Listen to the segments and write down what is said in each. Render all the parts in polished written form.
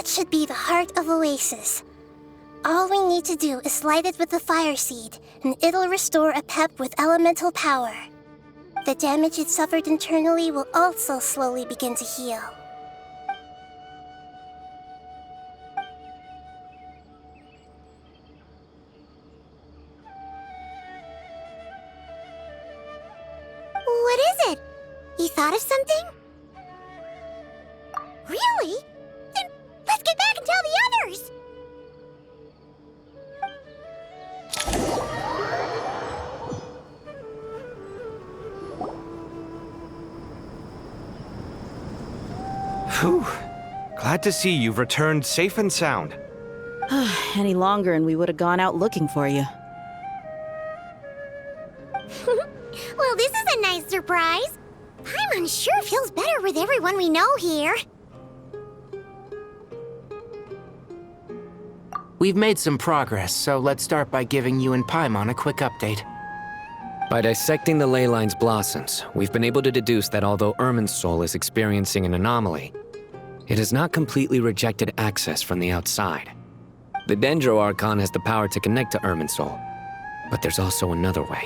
That should be the heart of Oasis. All we need to do is light it with the fire seed, and it'll restore a pep with elemental power. The damage it suffered internally will also slowly begin to heal. What is it? You thought of something? Really? Then let's get back and tell the others! Phew. Glad to see you've returned safe and sound. Any longer and we would have gone out looking for you. Well, this is a nice surprise. Paimon sure feels better with everyone we know here. We've made some progress, so let's start by giving you and Paimon a quick update. By dissecting the ley line's blossoms, we've been able to deduce that although Irminsul is experiencing an anomaly, it has not completely rejected access from the outside. The Dendro Archon has the power to connect to Irminsul, but there's also another way.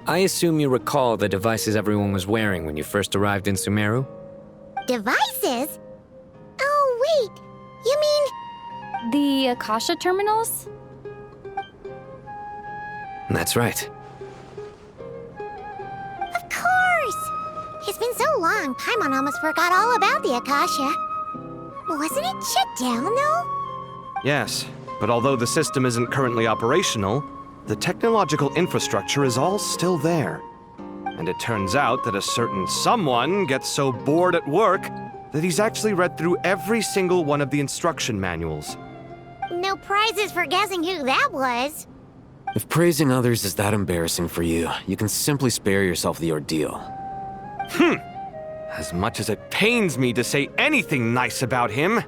I assume you recall the devices everyone was wearing when you first arrived in Sumeru? Devices? Oh, wait. You mean... The Akasha terminals? That's right. Of course! It's been so long, Paimon almost forgot all about the Akasha. Wasn't it shut down, though? Yes, but although the system isn't currently operational, the technological infrastructure is all still there. And it turns out that a certain someone gets so bored at work that he's actually read through every single one of the instruction manuals. No prizes for guessing who that was. If praising others is that embarrassing for you, you can simply spare yourself the ordeal. As much as it pains me to say anything nice about him,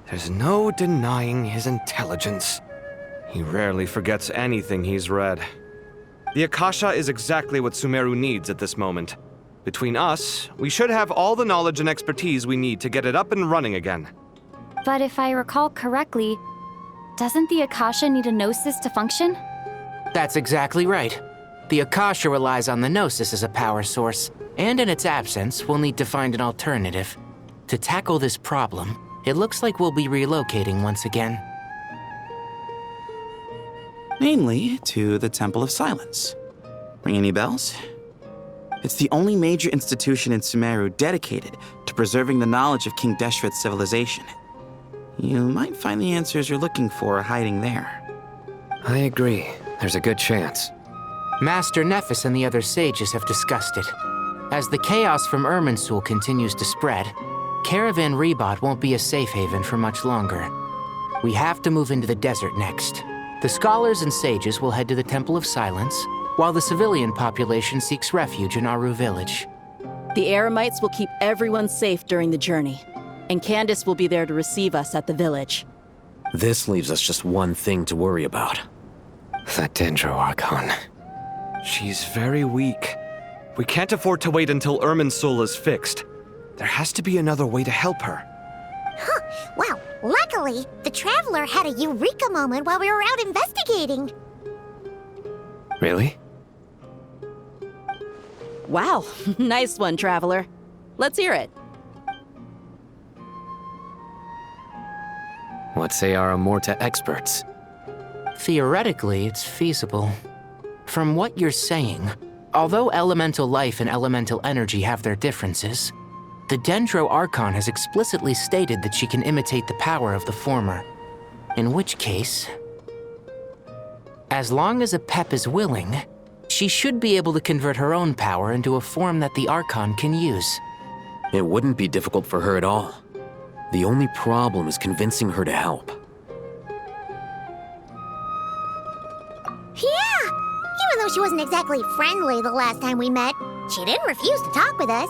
there's no denying his intelligence. He rarely forgets anything he's read. The Akasha is exactly what Sumeru needs at this moment. Between us, we should have all the knowledge and expertise we need to get it up and running again. But if I recall correctly, doesn't the Akasha need a Gnosis to function? That's exactly right. The Akasha relies on the Gnosis as a power source, and in its absence, we'll need to find an alternative. To tackle this problem, it looks like we'll be relocating once again. Namely, to the Temple of Silence. Ring any bells? It's the only major institution in Sumeru dedicated to preserving the knowledge of King Deshret's civilization. You might find the answers you're looking for hiding there. I agree. There's a good chance. Master Nephis and the other sages have discussed it. As the chaos from Irminsul continues to spread, Caravan Rebot won't be a safe haven for much longer. We have to move into the desert next. The scholars and sages will head to the Temple of Silence, while the civilian population seeks refuge in Aru village. The Eremites will keep everyone safe during the journey, and Candace will be there to receive us at the village. This leaves us just one thing to worry about. That Dendro Archon. She's very weak. We can't afford to wait until Irminsul is fixed. There has to be another way to help her. Huh. Well, luckily, the Traveler had a eureka moment while we were out investigating. Really? Wow, nice one, Traveler. Let's hear it. What say our Amorta experts? Theoretically, it's feasible. From what you're saying, although elemental life and elemental energy have their differences, the Dendro Archon has explicitly stated that she can imitate the power of the former. In which case, as long as a Pep is willing, she should be able to convert her own power into a form that the Archon can use. It wouldn't be difficult for her at all. The only problem is convincing her to help. Yeah! Even though she wasn't exactly friendly the last time we met, she didn't refuse to talk with us.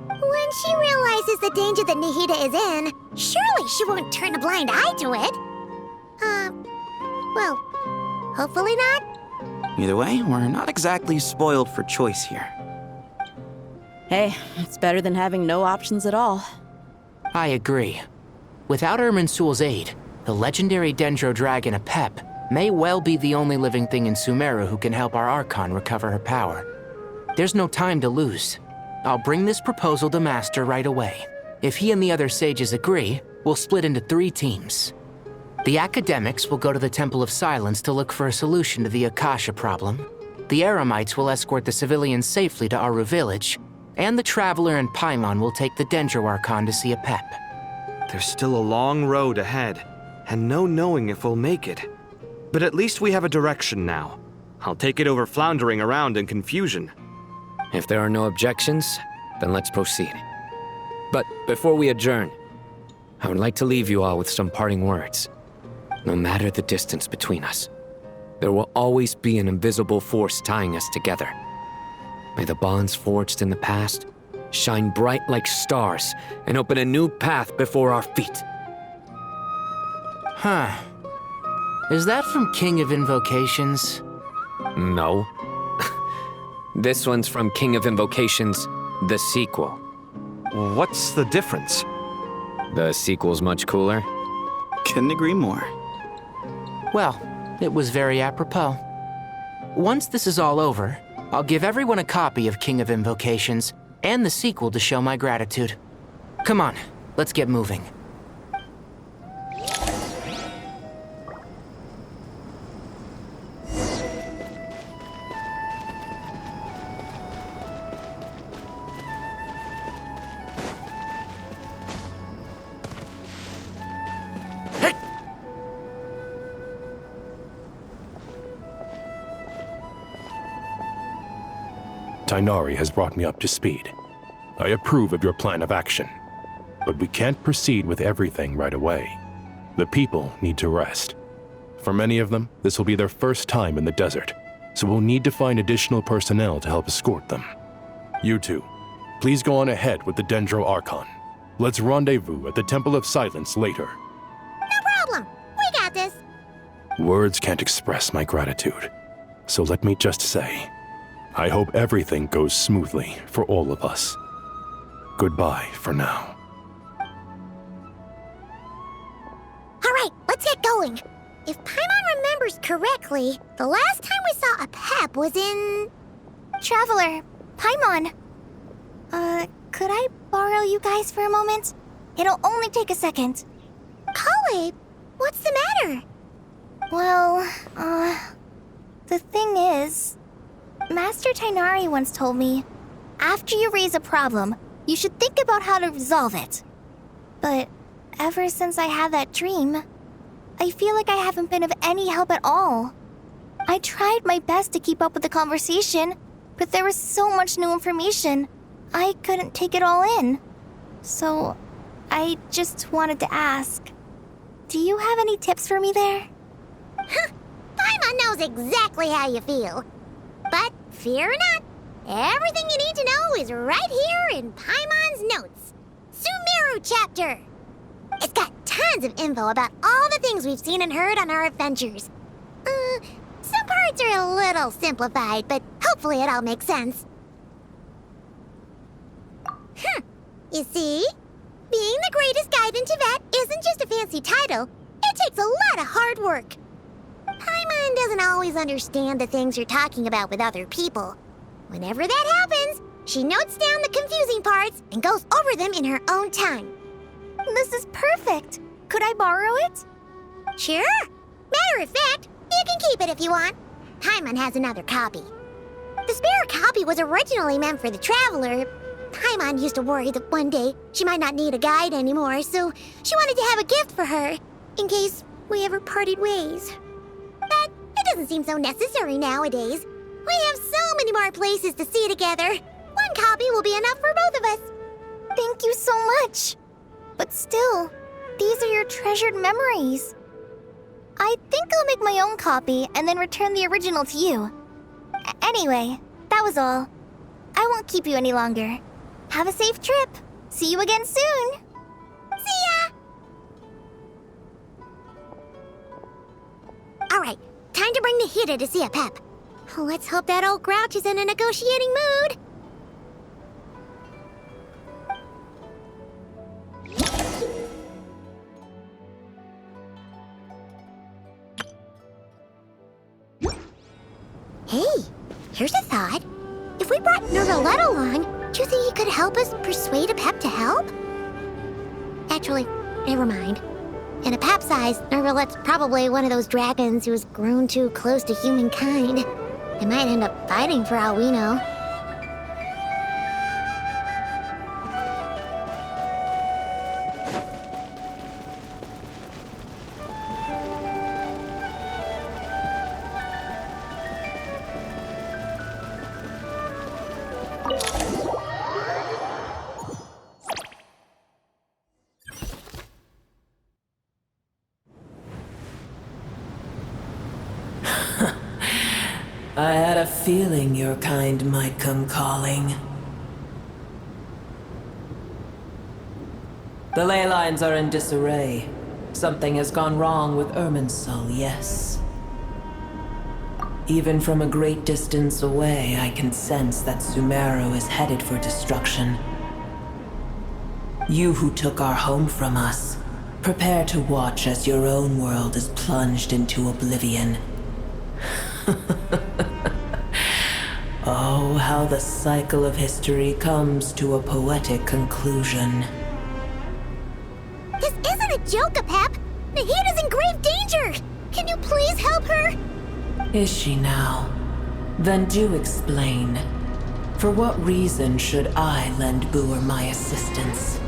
When she realizes the danger that Nahida is in, surely she won't turn a blind eye to it. Well, hopefully not. Either way, we're not exactly spoiled for choice here. Hey, it's better than having no options at all. I agree. Without Irminsul's aid, the legendary Dendro dragon Apep may well be the only living thing in Sumeru who can help our Archon recover her power. There's no time to lose. I'll bring this proposal to Master right away. If he and the other sages agree, we'll split into 3 teams. The academics will go to the Temple of Silence to look for a solution to the Akasha problem. The Eremites will escort the civilians safely to Aru village, and the Traveler and Paimon will take the Dendro Archon to see Apep. There's still a long road ahead, and no knowing if we'll make it. But at least we have a direction now. I'll take it over floundering around in confusion. If there are no objections, then let's proceed. But before we adjourn, I would like to leave you all with some parting words. No matter the distance between us, there will always be an invisible force tying us together. May the bonds forged in the past shine bright like stars and open a new path before our feet. Huh. Is that from King of Invocations? No. This one's from King of Invocations, the sequel. What's the difference? The sequel's much cooler. Couldn't agree more. Well, it was very apropos. Once this is all over, I'll give everyone a copy of King of Invocations and the sequel to show my gratitude. Come on, let's get moving. Tighnari has brought me up to speed. I approve of your plan of action, but we can't proceed with everything right away. The people need to rest. For many of them, this will be their first time in the desert, so we'll need to find additional personnel to help escort them. You two, please go on ahead with the Dendro Archon. Let's rendezvous at the Temple of Silence later. No problem. We got this. Words can't express my gratitude, so let me just say, I hope everything goes smoothly for all of us. Goodbye for now. All right, let's get going. If Paimon remembers correctly, the last time we saw Apep was in... Traveler, Paimon. Could I borrow you guys for a moment? It'll only take a second. Kale, what's the matter? Well, the thing is, Master Tighnari once told me, after you raise a problem, you should think about how to resolve it. But ever since I had that dream, I feel like I haven't been of any help at all. I tried my best to keep up with the conversation, but there was so much new information, I couldn't take it all in. So, I just wanted to ask, do you have any tips for me there? Paimon knows exactly how you feel. But fear not, everything you need to know is right here in Paimon's notes. Sumeru chapter. It's got tons of info about all the things we've seen and heard on our adventures. Some parts are a little simplified, but hopefully it all makes sense. You see? Being the greatest guide in Tibet isn't just a fancy title. It takes a lot of hard work. Paimon doesn't always understand the things you're talking about with other people. Whenever that happens, she notes down the confusing parts and goes over them in her own time. This is perfect. Could I borrow it? Sure. Matter of fact, you can keep it if you want. Paimon has another copy. The spare copy was originally meant for the Traveler. Paimon used to worry that one day she might not need a guide anymore, so she wanted to have a gift for her, in case we ever parted ways. But it doesn't seem so necessary nowadays. We have so many more places to see together. One copy will be enough for both of us. Thank you so much. But still, these are your treasured memories. I think I'll make my own copy and then return the original to you. Anyway, that was all. I won't keep you any longer. Have a safe trip. See you again soon. See ya! All right, time to bring the Hida to see Apep. Let's hope that old grouch is in a negotiating mood. Here's a thought. If we brought Nervalette along, do you think he could help us persuade Apep to help? Actually, never mind. In Apep's eyes, Nervalette's probably one of those dragons who has grown too close to humankind. They might end up fighting for all we know. I had a feeling your kind might come calling. The ley lines are in disarray. Something has gone wrong with Irminsul, yes. Even from a great distance away, I can sense that Sumeru is headed for destruction. You who took our home from us, prepare to watch as your own world is plunged into oblivion. Oh, how the cycle of history comes to a poetic conclusion. This isn't a joke, Apep! Nahida's in grave danger! Can you please help her? Is she now? Then do explain. For what reason should I lend Booer my assistance?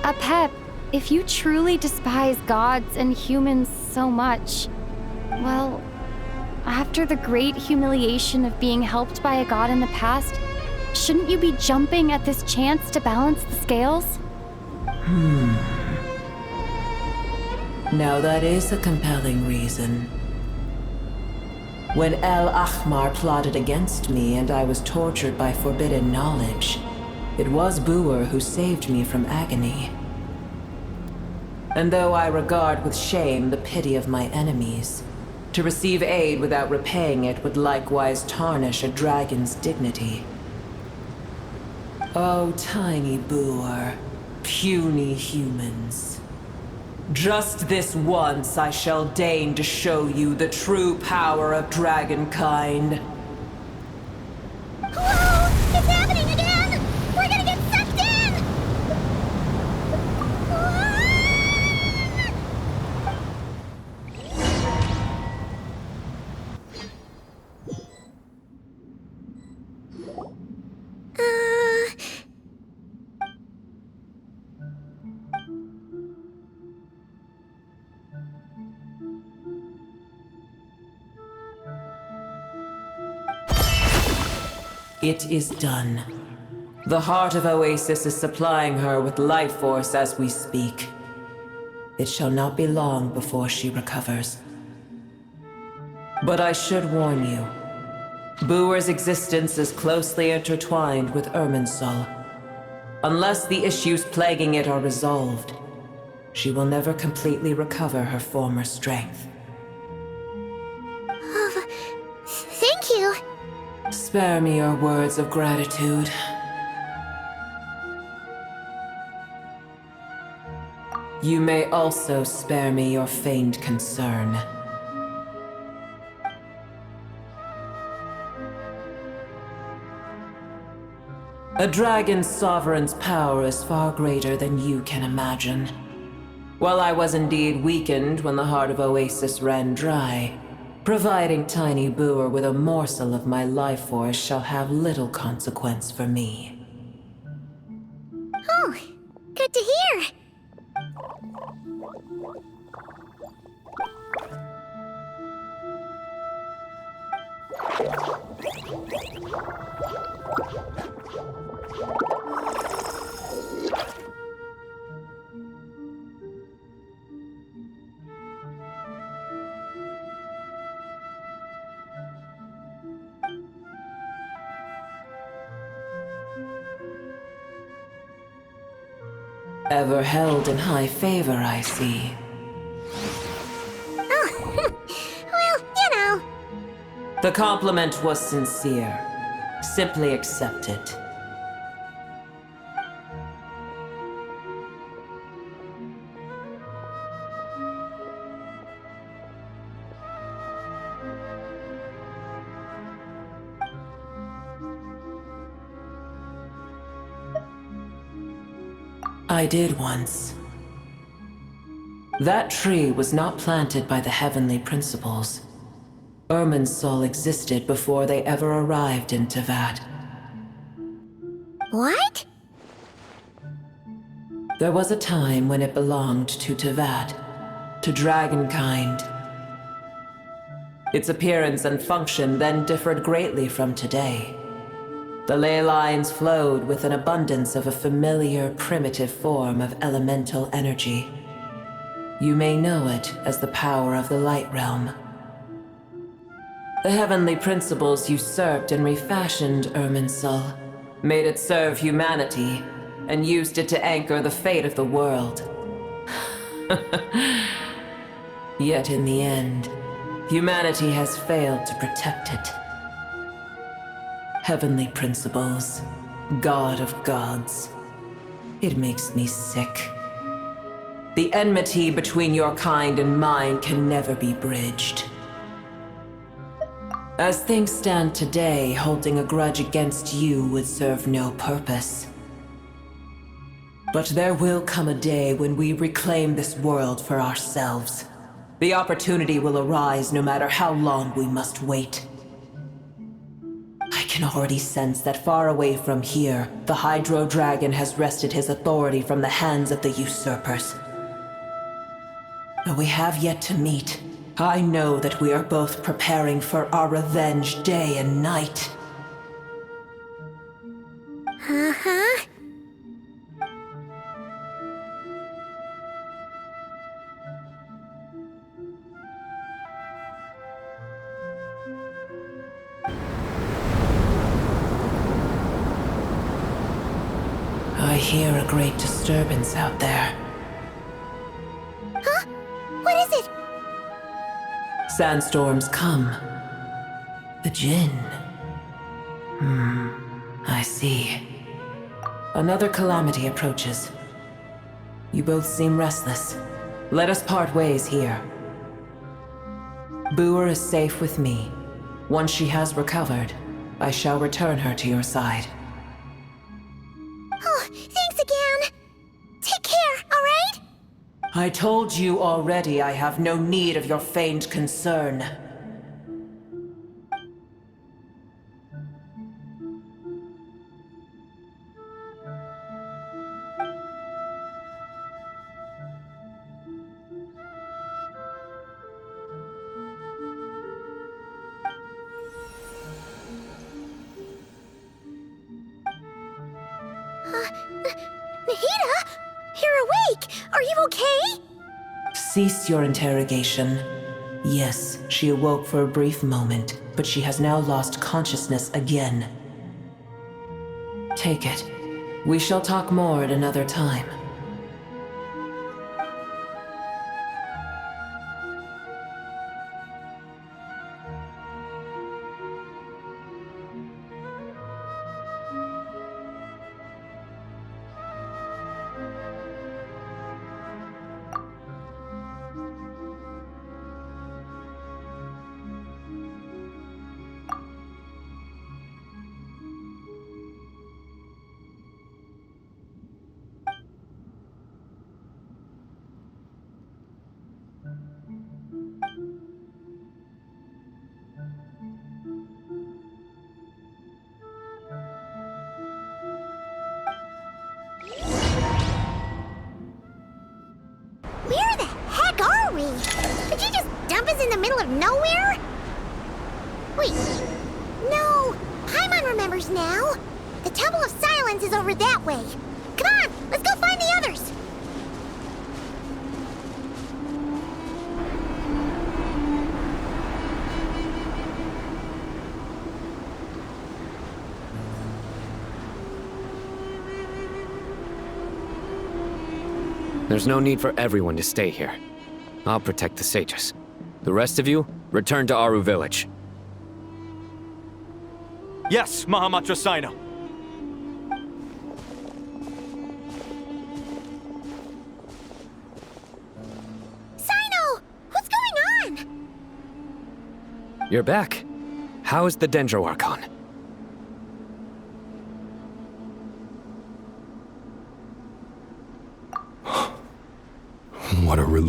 Apep, if you truly despise gods and humans so much, well, after the great humiliation of being helped by a god in the past, shouldn't you be jumping at this chance to balance the scales? Now that is a compelling reason. When El Ahmar plotted against me and I was tortured by forbidden knowledge, it was Booer who saved me from agony. And though I regard with shame the pity of my enemies, to receive aid without repaying it would likewise tarnish a dragon's dignity. Oh, tiny Booer, puny humans. Just this once I shall deign to show you the true power of dragonkind. Whoa! It's happening again! We're gonna get sucked in! It is done. The heart of Oasis is supplying her with life force as we speak. It shall not be long before she recovers. But I should warn you, Booer's existence is closely intertwined with Irminsul. Unless the issues plaguing it are resolved, she will never completely recover her former strength. Thank you. Spare me your words of gratitude. You may also spare me your feigned concern. A dragon's sovereign's power is far greater than you can imagine. While I was indeed weakened when the heart of Oasis ran dry, providing tiny Booer with a morsel of my life force shall have little consequence for me. Oh, good to hear. Ever held in high favor, I see. Oh, well, you know. The compliment was sincere. Simply accept it. I did once. That tree was not planted by the heavenly principles. Irminsul existed before they ever arrived in Tevat. What? There was a time when it belonged to Tevat, to dragonkind. Its appearance and function then differed greatly from today. The ley lines flowed with an abundance of a familiar, primitive form of elemental energy. You may know it as the power of the Light Realm. The heavenly principles usurped and refashioned Irminsul, made it serve humanity, and used it to anchor the fate of the world. Yet in the end, humanity has failed to protect it. Heavenly principles, God of gods. It makes me sick. The enmity between your kind and mine can never be bridged. As things stand today, holding a grudge against you would serve no purpose. But there will come a day when we reclaim this world for ourselves. The opportunity will arise no matter how long we must wait. I can already sense that far away from here, the Hydro Dragon has wrested his authority from the hands of the usurpers. Though we have yet to meet, I know that we are both preparing for our revenge day and night. Uh-huh. I hear a great disturbance out there. Huh? What is it? Sandstorms come. The Jinn. I see. Another calamity approaches. You both seem restless. Let us part ways here. Boer is safe with me. Once she has recovered, I shall return her to your side. Oh, thanks again. Take care, all right? I told you already I have no need of your feigned concern. Nahida? You're awake! Are you okay? Cease your interrogation. Yes, she awoke for a brief moment, but she has now lost consciousness again. Take it. We shall talk more at another time. Where the heck are we? Did you just dump us in the middle of nowhere? Wait. No. Paimon remembers now. The Temple of Silence is over that way. Come on, let's go find the others. There's no need for everyone to stay here. I'll protect the sages. The rest of you, return to Aru village. Yes, Mahamatra Sino. Sino! What's going on? You're back. How is the Dendro Archon?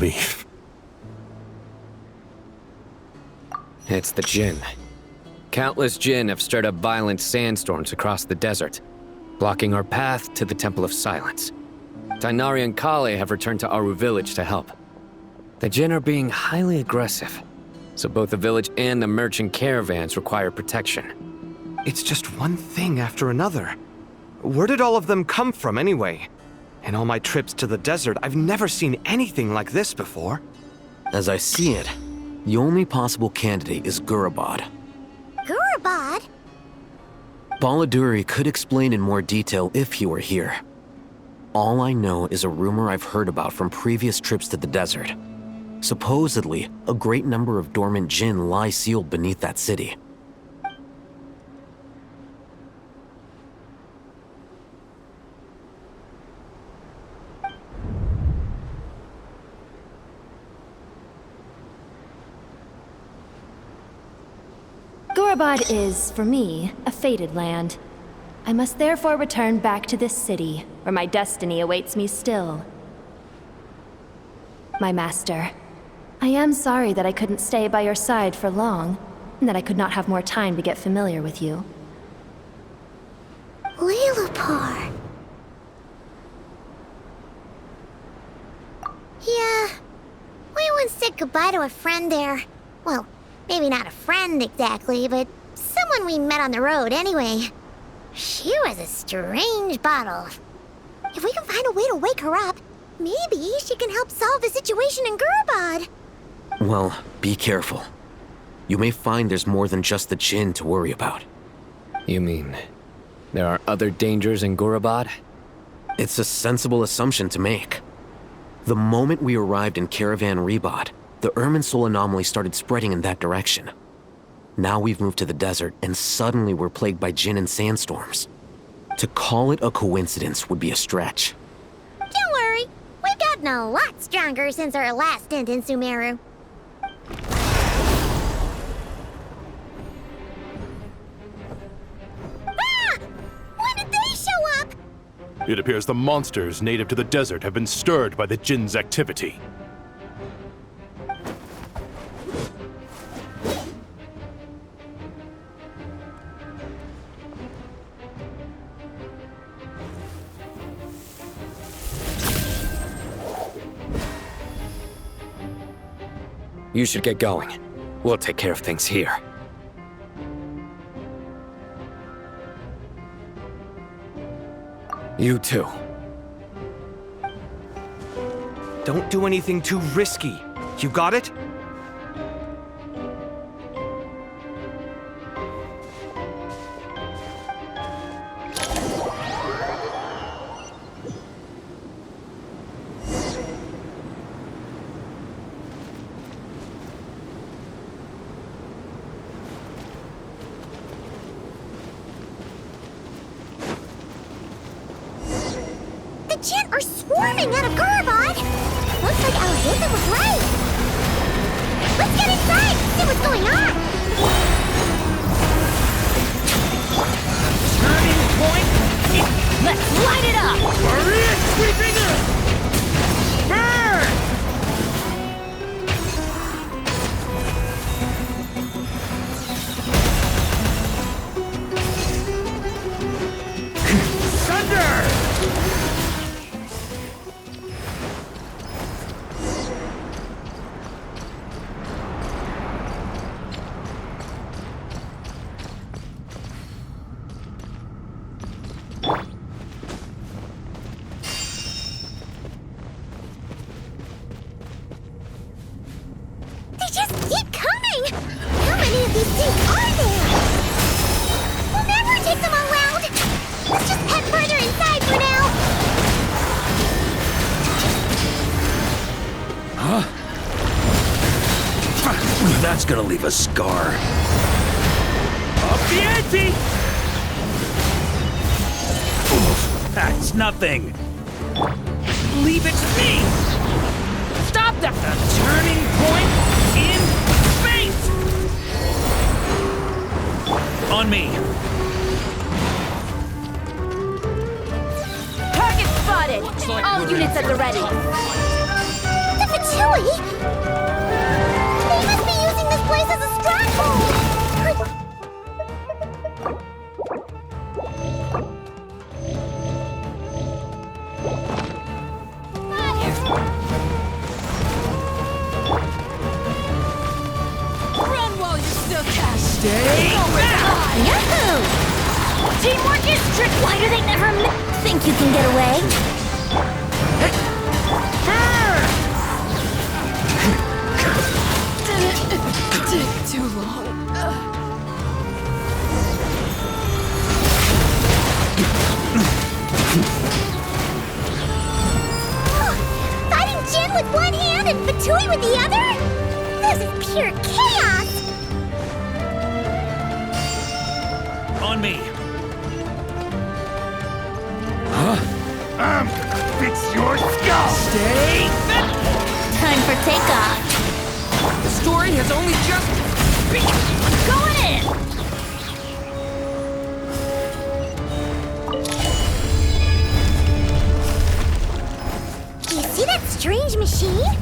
relief. It's the Jinn. Countless Jinn have stirred up violent sandstorms across the desert, blocking our path to the Temple of Silence. Tainari and Kale have returned to Aru village to help. The Jinn are being highly aggressive, so both the village and the merchant caravans require protection. It's just one thing after another. Where did all of them come from anyway? In all my trips to the desert, I've never seen anything like this before. As I see it, the only possible candidate is Gurabad. Gurabad? Baladuri could explain in more detail if he were here. All I know is a rumor I've heard about from previous trips to the desert. Supposedly, a great number of dormant Jinn lie sealed beneath that city. Gurabad is, for me, a fated land. I must therefore return back to this city, where my destiny awaits me still. My master, I am sorry that I couldn't stay by your side for long, and that I could not have more time to get familiar with you. Leelapar. Yeah, we once said goodbye to a friend there. Well, maybe not a friend exactly, but someone we met on the road anyway. She was a strange bottle. If we can find a way to wake her up, maybe she can help solve the situation in Gurabad. Well, be careful. You may find there's more than just the Jinn to worry about. You mean, there are other dangers in Gurabad? It's a sensible assumption to make. The moment we arrived in Caravan Rebad, the Irminsul anomaly started spreading in that direction. Now we've moved to the desert, and suddenly we're plagued by Jinn and sandstorms. To call it a coincidence would be a stretch. Don't worry, we've gotten a lot stronger since our last stint in Sumeru. Ah! When did they show up? It appears the monsters native to the desert have been stirred by the Jinn's activity. You should get going. We'll take care of things here. You too. Don't do anything too risky. You got it? The Jinn are swarming out of Gurabad! Looks like Alexander was right! Let's get inside and see what's going on! Turning point! Let's light it up! Maria sweeping up! Burn! Thunder! They just keep coming! How many of these things are there? We'll never take them all out! Let's just head further inside for now! That's gonna leave a scar. Up the ante! Oof, that's nothing. Leave it to me! Stop that! The turning point in space! On me. Target spotted! All units at the ready! The Fatui! Stay back! Yahoo! Teamwork is strict. Why do they never think you can get away? Take too long. Fighting Jin with one hand and Fatui with the other? This is pure chaos! On me. Fix your skull! Stay back! Time for takeoff. The story has only just begun. Going in! Do you see that strange machine?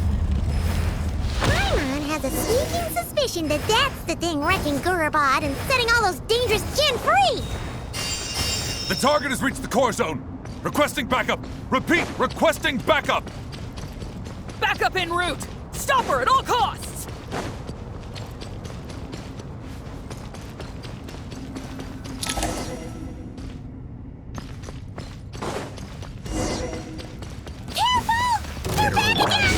Paimon has a sneaking suspicion that that's the thing wrecking Gurabad and setting all those dangerous Jin free! The target has reached the core zone. Requesting backup. Repeat, requesting backup. Backup en route! Stop her at all costs! Careful! They're back again!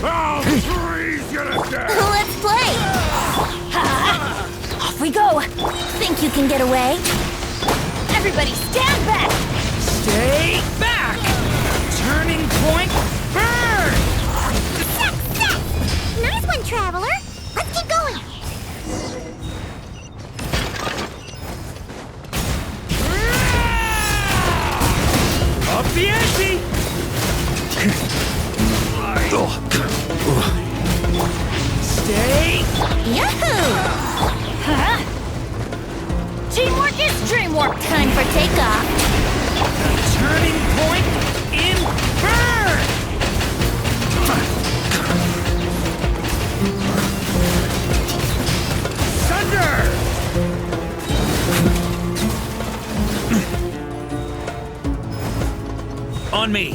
I'll freeze you to death! Let's play! Off we go! Think you can get away? Everybody stand back! Stay back! Turning point, burn! Success! Nice one, Traveler! Let's keep going! Up the ante! Stay Yahoo! Huh? Teamwork is dreamwork. Time for takeoff. turning point in burn! Thunder! On me.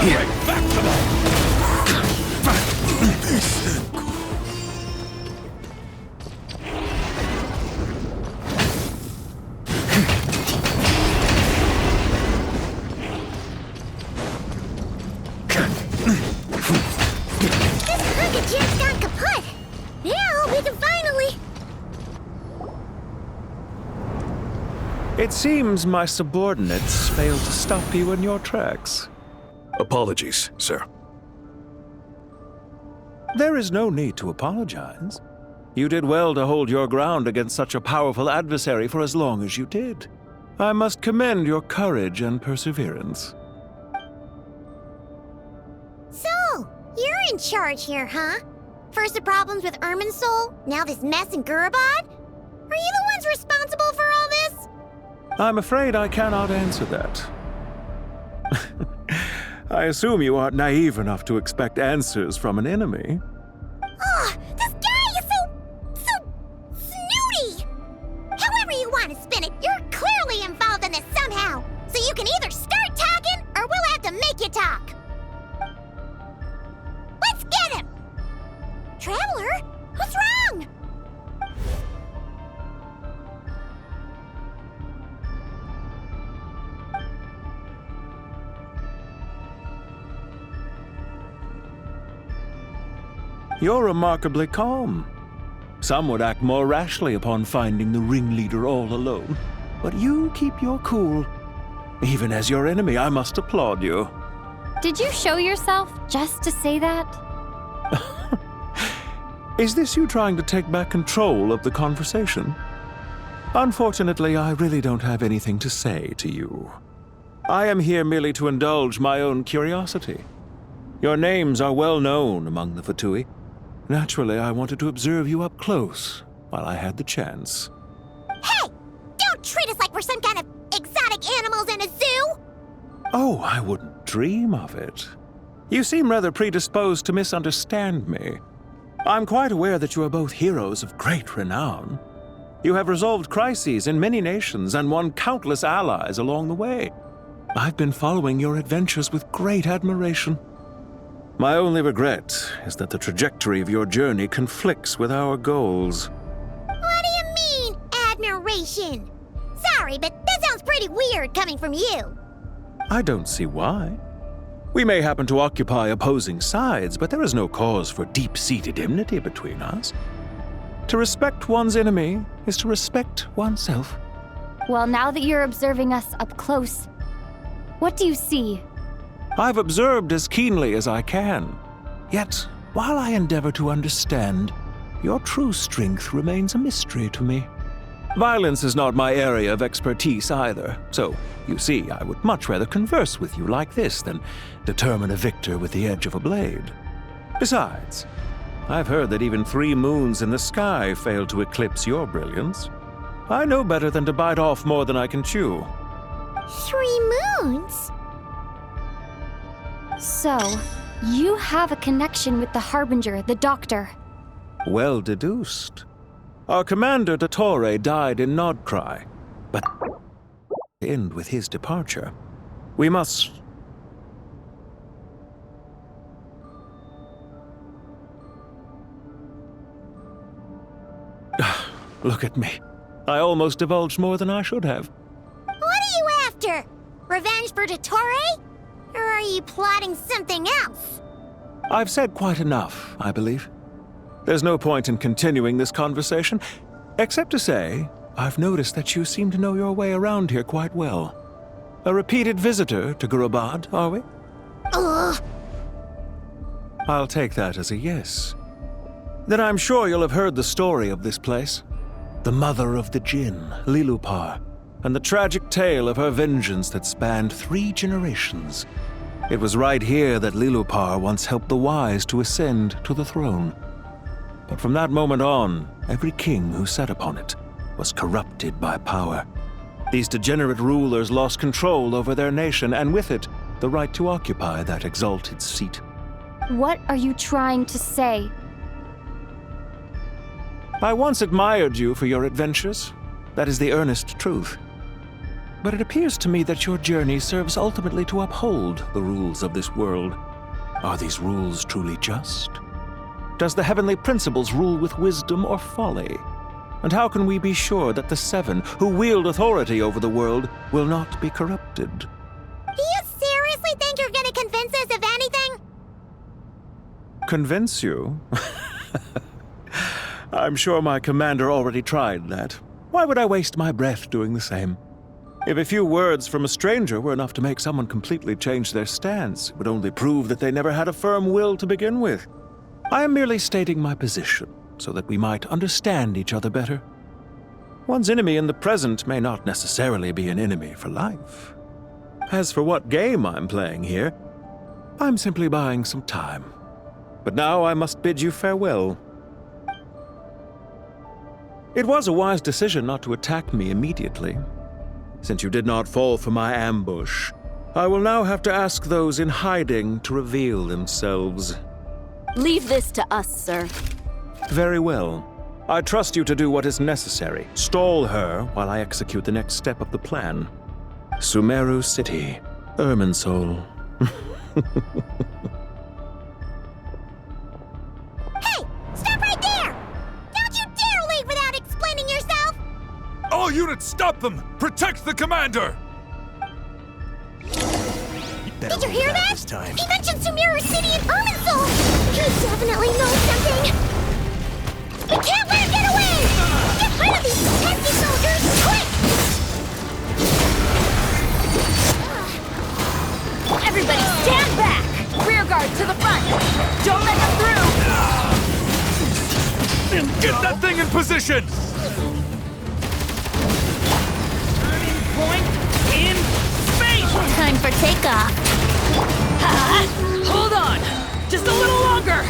Here, back to them. It seems my subordinates failed to stop you in your tracks. Apologies, sir. There is no need to apologize. You did well to hold your ground against such a powerful adversary for as long as you did. I must commend your courage and perseverance. So, you're in charge here, huh? First the problems with Irminsul, now this mess in Gurabad? Are you the ones responsible for all this? I'm afraid I cannot answer that. I assume you aren't naive enough to expect answers from an enemy. Oh, this guy is so snooty! However you want to spin it, you're clearly involved in this somehow. So you can either start talking, or we'll have to make you talk. Let's get him! Traveler, what's wrong? You're remarkably calm. Some would act more rashly upon finding the ringleader all alone. But you keep your cool. Even as your enemy, I must applaud you. Did you show yourself just to say that? Is this you trying to take back control of the conversation? Unfortunately, I really don't have anything to say to you. I am here merely to indulge my own curiosity. Your names are well known among the Fatui. Naturally, I wanted to observe you up close while I had the chance. Hey! Don't treat us like we're some kind of exotic animals in a zoo! Oh, I wouldn't dream of it. You seem rather predisposed to misunderstand me. I'm quite aware that you are both heroes of great renown. You have resolved crises in many nations and won countless allies along the way. I've been following your adventures with great admiration. My only regret is that the trajectory of your journey conflicts with our goals. What do you mean, admiration? Sorry, but that sounds pretty weird coming from you. I don't see why. We may happen to occupy opposing sides, but there is no cause for deep-seated enmity between us. To respect one's enemy is to respect oneself. Well, now that you're observing us up close, what do you see? I've observed as keenly as I can. Yet, while I endeavor to understand, your true strength remains a mystery to me. Violence is not my area of expertise either, so, you see, I would much rather converse with you like this than determine a victor with the edge of a blade. Besides, I've heard that even 3 moons in the sky fail to eclipse your brilliance. I know better than to bite off more than I can chew. 3 moons? So, you have a connection with the Harbinger, the Doctor. Well deduced. Our commander, Dottore, died in Nodcry, but end with his departure. We must... Look at me. I almost divulged more than I should have. What are you after? Revenge for Dottore? Or are you plotting something else? I've said quite enough, I believe. There's no point in continuing this conversation, except to say, I've noticed that you seem to know your way around here quite well. A repeated visitor to Gurabad, are we? Ugh. I'll take that as a yes. Then I'm sure you'll have heard the story of this place. The mother of the Jinn, Lilupar, and the tragic tale of her vengeance that spanned 3 generations. It was right here that Lilupar once helped the wise to ascend to the throne. But from that moment on, every king who sat upon it was corrupted by power. These degenerate rulers lost control over their nation, and with it, the right to occupy that exalted seat. What are you trying to say? I once admired you for your adventures. That is the earnest truth. But it appears to me that your journey serves ultimately to uphold the rules of this world. Are these rules truly just? Does the heavenly principles rule with wisdom or folly? And how can we be sure that the 7 who wield authority over the world will not be corrupted? Do you seriously think you're gonna convince us of anything? Convince you? I'm sure my commander already tried that. Why would I waste my breath doing the same? If a few words from a stranger were enough to make someone completely change their stance, it would only prove that they never had a firm will to begin with. I am merely stating my position, so that we might understand each other better. One's enemy in the present may not necessarily be an enemy for life. As for what game I'm playing here, I'm simply buying some time. But now I must bid you farewell. It was a wise decision not to attack me immediately. Since you did not fall for my ambush, I will now have to ask those in hiding to reveal themselves. Leave this to us, sir. Very well. I trust you to do what is necessary. Stall her while I execute the next step of the plan. Sumeru City, Irminsul. Hey! Stop right there! Don't you dare leave without explaining yourself! All units, stop them! Protect the commander! Did you hear that? He mentioned Sumeru City and Irminsul! He definitely knows something! We can't let him get away! Get rid of these pesky soldiers, quick! Everybody stand back! Rear guard to the front! Don't let them through! Get that thing in position! Turning point in space! Time for takeoff. Hold on! Just a little longer!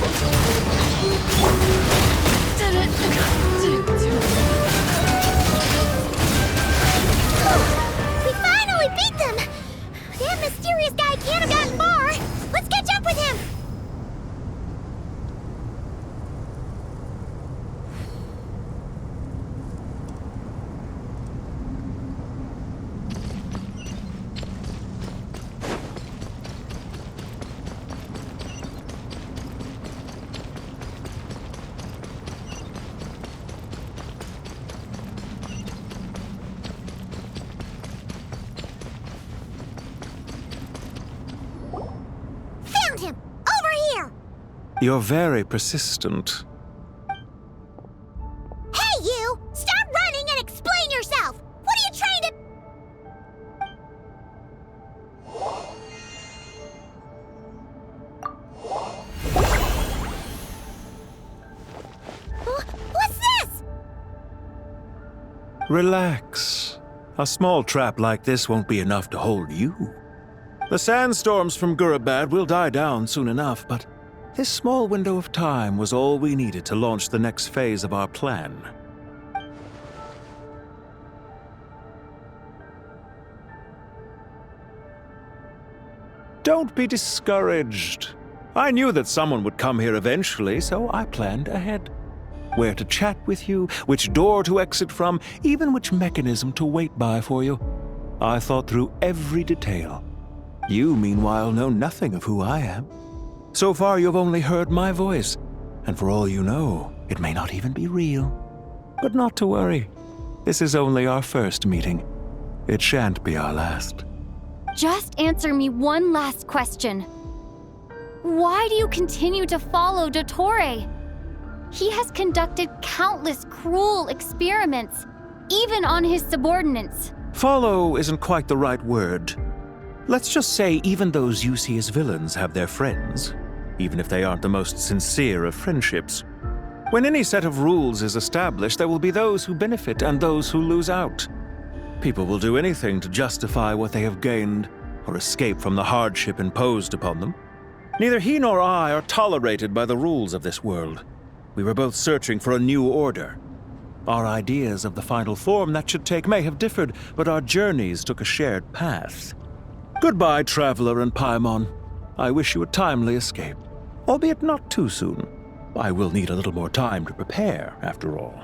We finally beat them! That mysterious guy can't have gotten far! Let's catch up with him! You're very persistent. Hey, you! Stop running and explain yourself! What are you trying to... What's this? Relax. A small trap like this won't be enough to hold you. The sandstorms from Gurabad will die down soon enough, but this small window of time was all we needed to launch the next phase of our plan. Don't be discouraged. I knew that someone would come here eventually, so I planned ahead. Where to chat with you, which door to exit from, even which mechanism to wait by for you. I thought through every detail. You, meanwhile, know nothing of who I am. So far, you've only heard my voice, and for all you know, it may not even be real. But not to worry. This is only our first meeting. It shan't be our last. Just answer me one last question. Why do you continue to follow Dottore? He has conducted countless cruel experiments, even on his subordinates. Follow isn't quite the right word. Let's just say even those you see as villains have their friends, even if they aren't the most sincere of friendships. When any set of rules is established, there will be those who benefit and those who lose out. People will do anything to justify what they have gained or escape from the hardship imposed upon them. Neither he nor I are tolerated by the rules of this world. We were both searching for a new order. Our ideas of the final form that should take may have differed, but our journeys took a shared path. Goodbye, Traveler and Paimon. I wish you a timely escape, albeit not too soon. I will need a little more time to prepare, after all.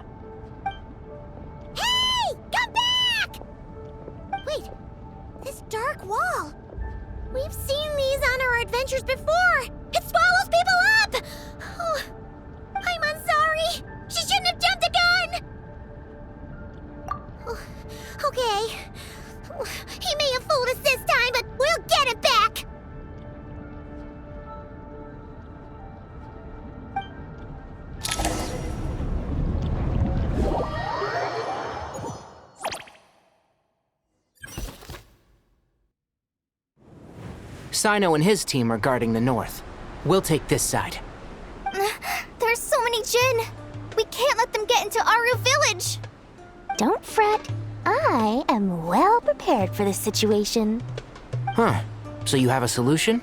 Hey! Come back! Wait, this dark wall. We've seen these on our adventures before. It swallows people up! Oh, I'm sorry. She shouldn't have jumped the gun! Oh, okay. He may have fooled us this time, but we'll get it back! Sino and his team are guarding the north. We'll take this side. There's so many Jin. We can't let them get into Aru Village. Don't fret. I am well prepared for this situation. Huh. So you have a solution?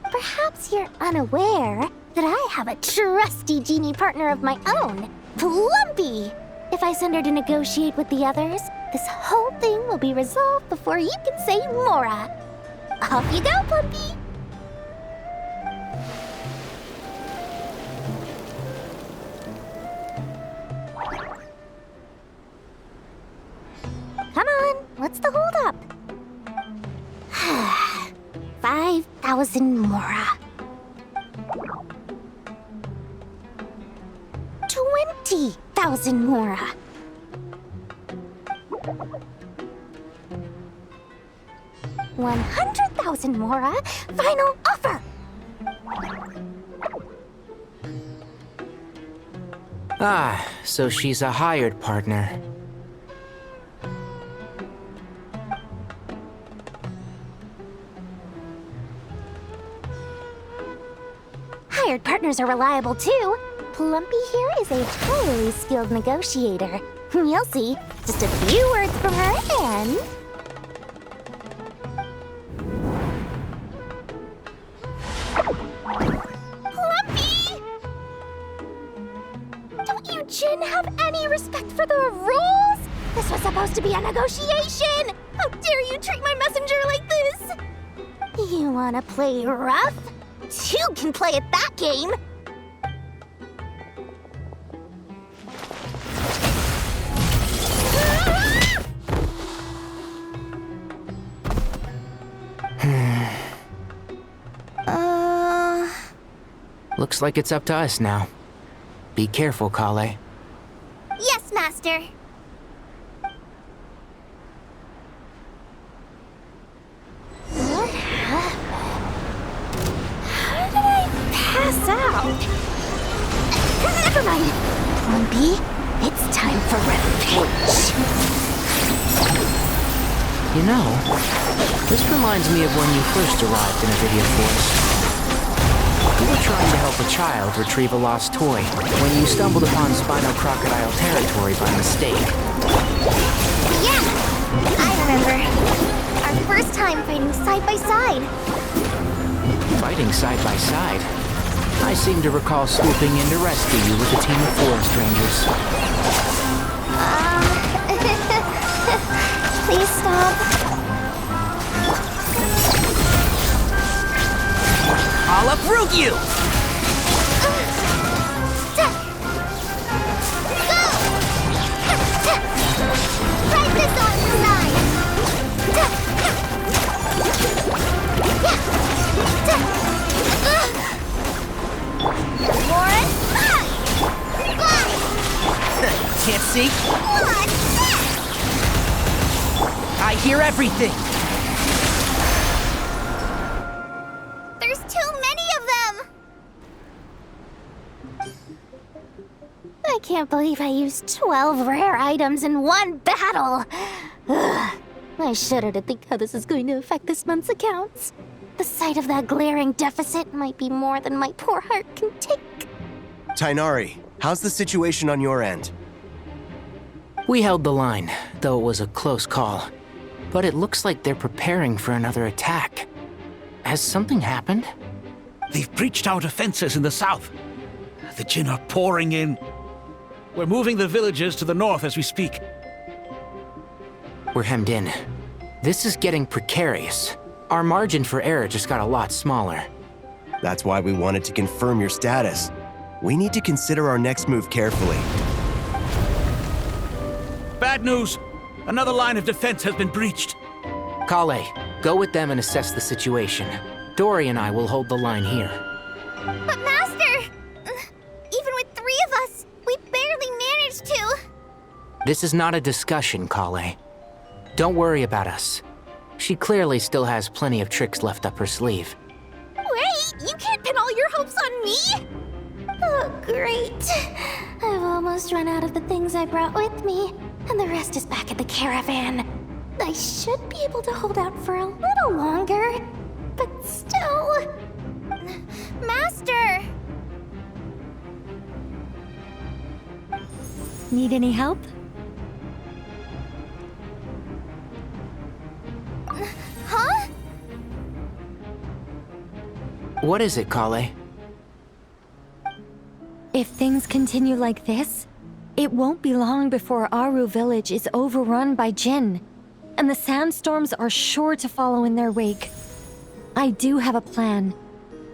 Perhaps you're unaware that I have a trusty genie partner of my own, Plumpy. If I send her to negotiate with the others, this whole thing will be resolved before you can say Mora. Off you go, Plumpy. Come on, what's the holdup? 5,000 Mora. 20,000 Mora. 100,000 Mora. Final offer. Ah, so she's a hired partner. Hired partners are reliable too. Plumpy here is a highly skilled negotiator. You'll see. Just a few words from her and... Plumpy! Don't you Jin have any respect for the rules? This was supposed to be a negotiation! How dare you treat my messenger like this? You wanna play rough? Two can play at that game. Looks like it's up to us now. Be careful, Kale. Yes, Master. What happened? How did I You know, this reminds me of when you first arrived in a video forest. You were trying to help a child retrieve a lost toy when you stumbled upon Spino Crocodile territory by mistake. Yeah, I remember. Our first time fighting side by side. Fighting side by side? I seem to recall swooping in to rescue you with a team of forest rangers. Please stop. I'll uproot you! Try this on the side. Lauren, Can't see? I hear everything! There's too many of them! I can't believe I used 12 rare items in one battle! Ugh. I shudder to think how this is going to affect this month's accounts. The sight of that glaring deficit might be more than my poor heart can take. Tainari, how's the situation on your end? We held the line, though it was a close call. But it looks like they're preparing for another attack. Has something happened? They've breached our defenses in the south. The Jinn are pouring in. We're moving the villagers to the north as we speak. We're hemmed in. This is getting precarious. Our margin for error just got a lot smaller. That's why we wanted to confirm your status. We need to consider our next move carefully. Bad news! Another line of defense has been breached. Kale, go with them and assess the situation. Dory and I will hold the line here. But Master! Even with 3 of us, we barely managed to. This is not a discussion, Kale. Don't worry about us. She clearly still has plenty of tricks left up her sleeve. Wait, you can't pin all your hopes on me? Oh, great. I've almost run out of the things I brought with me, and the rest is back at the caravan. I should be able to hold out for a little longer, but still... Master! Need any help? Huh? What is it, Kale? If things continue like this, it won't be long before Aru village is overrun by Jinn, and the sandstorms are sure to follow in their wake. I do have a plan,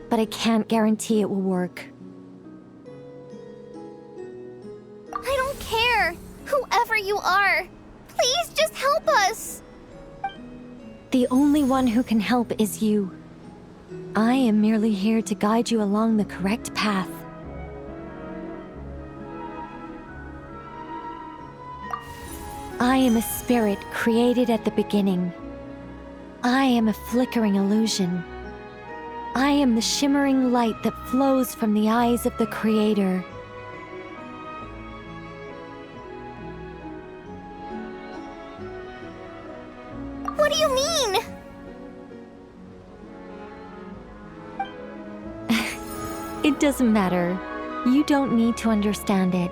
but I can't guarantee it will work. I don't care. Whoever you are, please just help us. The only one who can help is you. I am merely here to guide you along the correct path. I am a spirit created at the beginning. I am a flickering illusion. I am the shimmering light that flows from the eyes of the Creator. What do you mean? It doesn't matter. You don't need to understand it.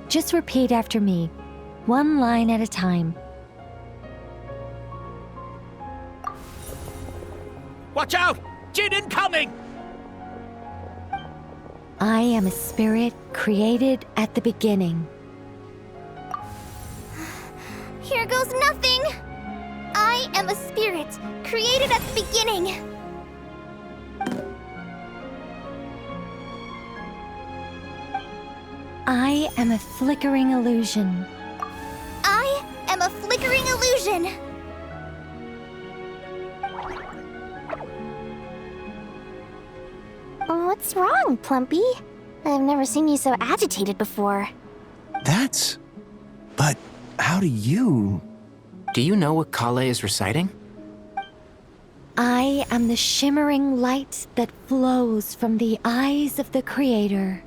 Just repeat after me, one line at a time. Watch out! Jinn incoming! I am a spirit created at the beginning. Here goes nothing. I am a spirit created at the beginning. I am a flickering illusion. I am a flickering illusion. What's wrong, Plumpy? I've never seen you so agitated before. But how do you... Do you know what Kale is reciting? I am the shimmering light that flows from the eyes of the Creator.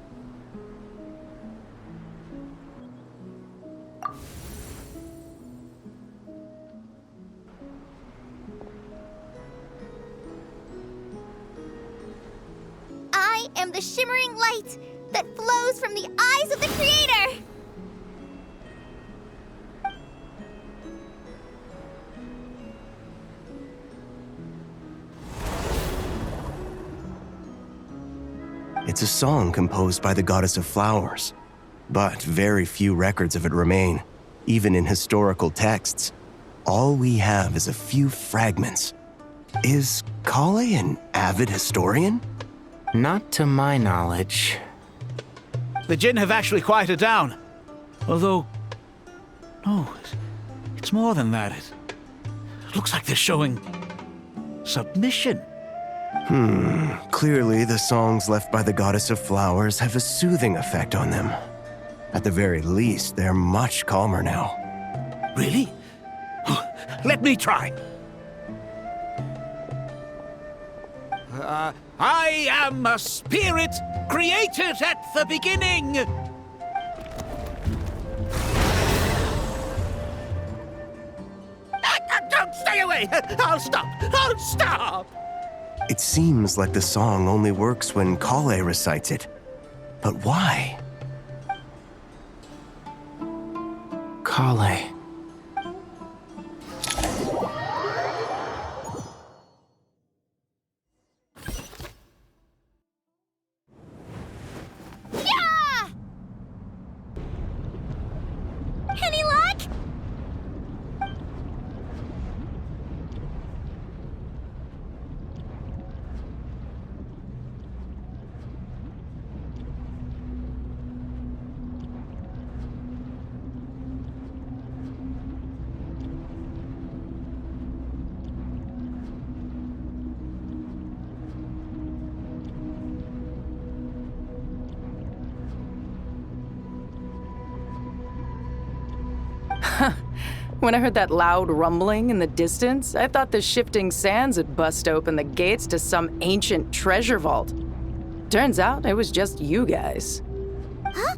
am the shimmering light that flows from the eyes of the Creator! It's a song composed by the goddess of flowers, but very few records of it remain, even in historical texts. All we have is a few fragments. Is Kale an avid historian? Not to my knowledge. The Jinn have actually quieted down. Although, no, it's more than that. It looks like they're showing submission. Clearly the songs left by the goddess of flowers have a soothing effect on them. At the very least, they're much calmer now. Really? Let me try. I am a spirit created at the beginning. Don't stay away. I'll stop. I'll stop. It seems like the song only works when Kale recites it. But why? Kale. Yeah! Any luck? When I heard that loud rumbling in the distance, I thought the shifting sands had bust open the gates to some ancient treasure vault. Turns out it was just you guys. Huh?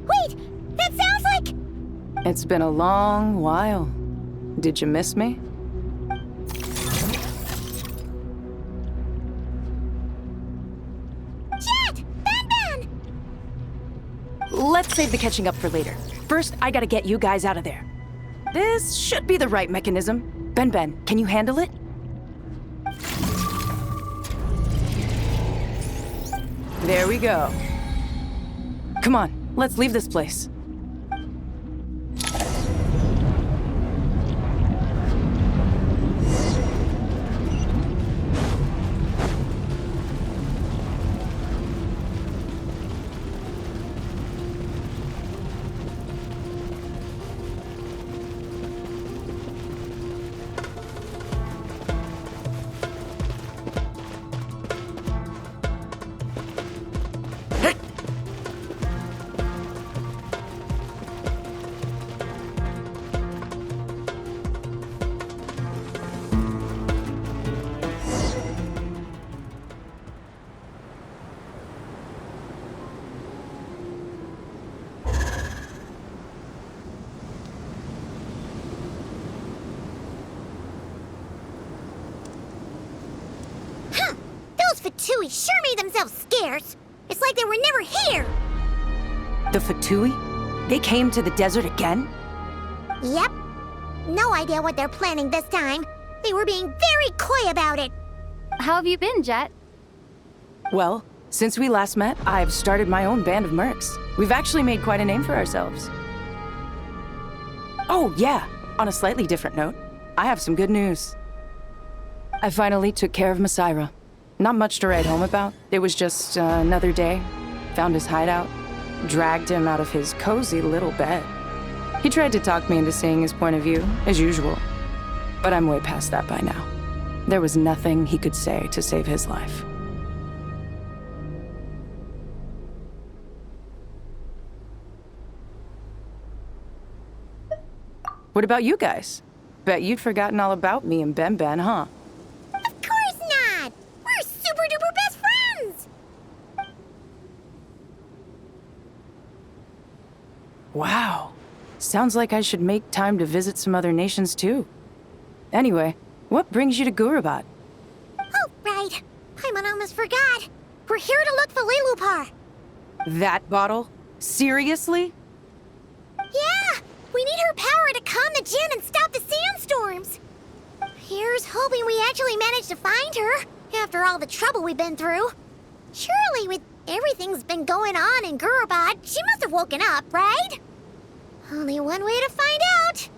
Wait, that sounds like... It's been a long while. Did you miss me? Jet! Ben! Let's save the catching up for later. First, I gotta get you guys out of there. This should be the right mechanism. Ben, can you handle it? There we go. Come on, let's leave this place. Fatui sure made themselves scarce. It's like they were never here. The Fatui? They came to the desert again? Yep. No idea what they're planning this time. They were being very coy about it. How have you been, Jet? Well, since we last met, I've started my own band of mercs. We've actually made quite a name for ourselves. Oh, yeah. On a slightly different note, I have some good news. I finally took care of Masaira. Not much to write home about. It was just another day. Found his hideout. Dragged him out of his cozy little bed. He tried to talk me into seeing his point of view, as usual. But I'm way past that by now. There was nothing he could say to save his life. What about you guys? Bet you'd forgotten all about me and Ben, huh? Of course not! We're super duper best friends! Wow. Sounds like I should make time to visit some other nations too. Anyway, what brings you to Gurabat? Oh, right. Paimon almost forgot. We're here to look for Lilupar. That bottle? Seriously? Yeah! We need her power to calm the Jinn and stop the sandstorms. Here's hoping we actually manage to find her, after all the trouble we've been through. Surely, with everything's been going on in Gurabad, she must have woken up, right? Only one way to find out.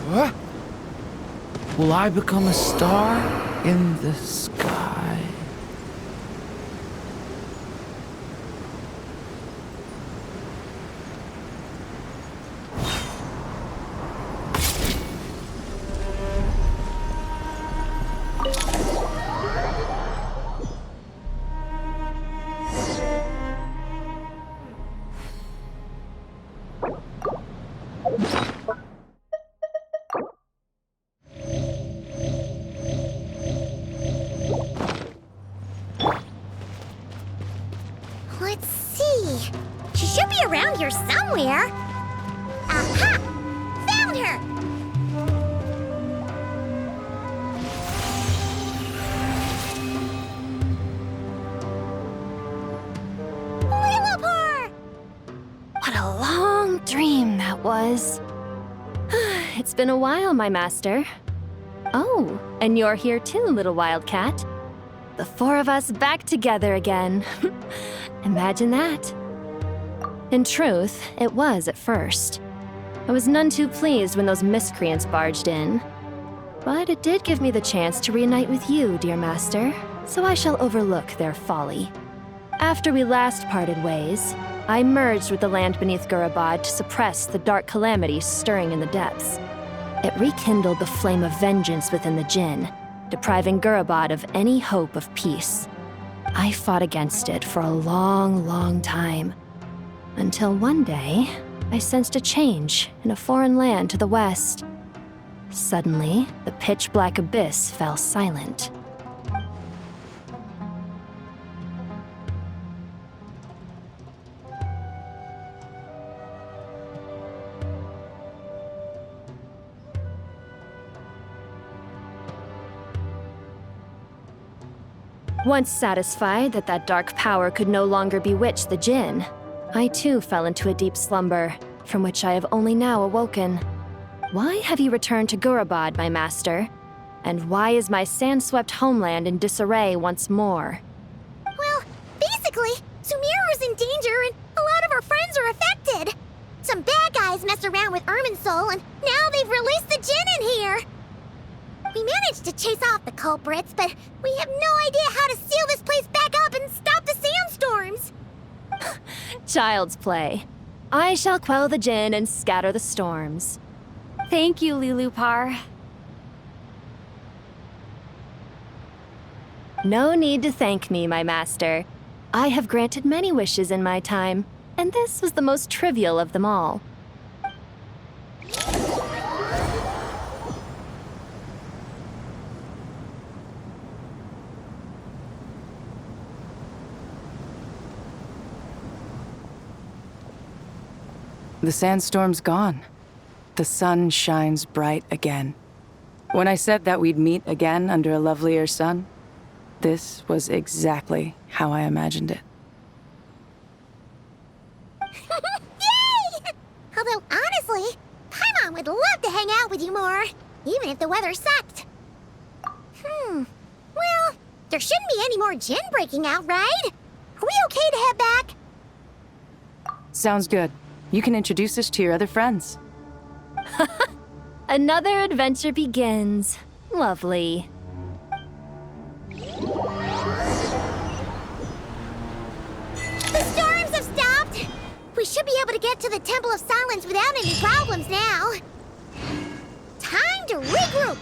What? Will I become a star in the sky? Let's see. She should be around here somewhere. Aha! Found her! Lilupar! What a long dream that was. It's been a while, my master. Oh, and you're here too, little wildcat. The four of us back together again. Imagine that. In truth, it was at first. I was none too pleased when those miscreants barged in. But it did give me the chance to reunite with you, dear master, so I shall overlook their folly. After we last parted ways, I merged with the land beneath Gurabad to suppress the dark calamities stirring in the depths. It rekindled the flame of vengeance within the Jinn, depriving Gurabad of any hope of peace. I fought against it for a long, long time. Until one day, I sensed a change in a foreign land to the west. Suddenly, the pitch-black abyss fell silent. Once satisfied that that dark power could no longer bewitch the Jinn, I too fell into a deep slumber, from which I have only now awoken. Why have you returned to Gurabad, my master? And why is my sand-swept homeland in disarray once more? Well, basically, Sumeru's in danger and a lot of our friends are affected. Some bad guys messed around with Irminsul and now they've released the Jinn in here. We managed to chase off the culprits, but we have no idea how to seal this place back up and stop the sandstorms. Child's play. I shall quell the Jinn and scatter the storms. Thank you, Lilupar. No need to thank me, my master. I have granted many wishes in my time, and this was the most trivial of them all. The sandstorm's gone. The sun shines bright again. When I said that we'd meet again under a lovelier sun, this was exactly how I imagined it. Yay! Although, honestly, Paimon would love to hang out with you more, even if the weather sucked. Well, there shouldn't be any more Jinn breaking out, right? Are we okay to head back? Sounds good. You can introduce us to your other friends. Another adventure begins. Lovely. The storms have stopped! We should be able to get to the Temple of Silence without any problems now. Time to regroup!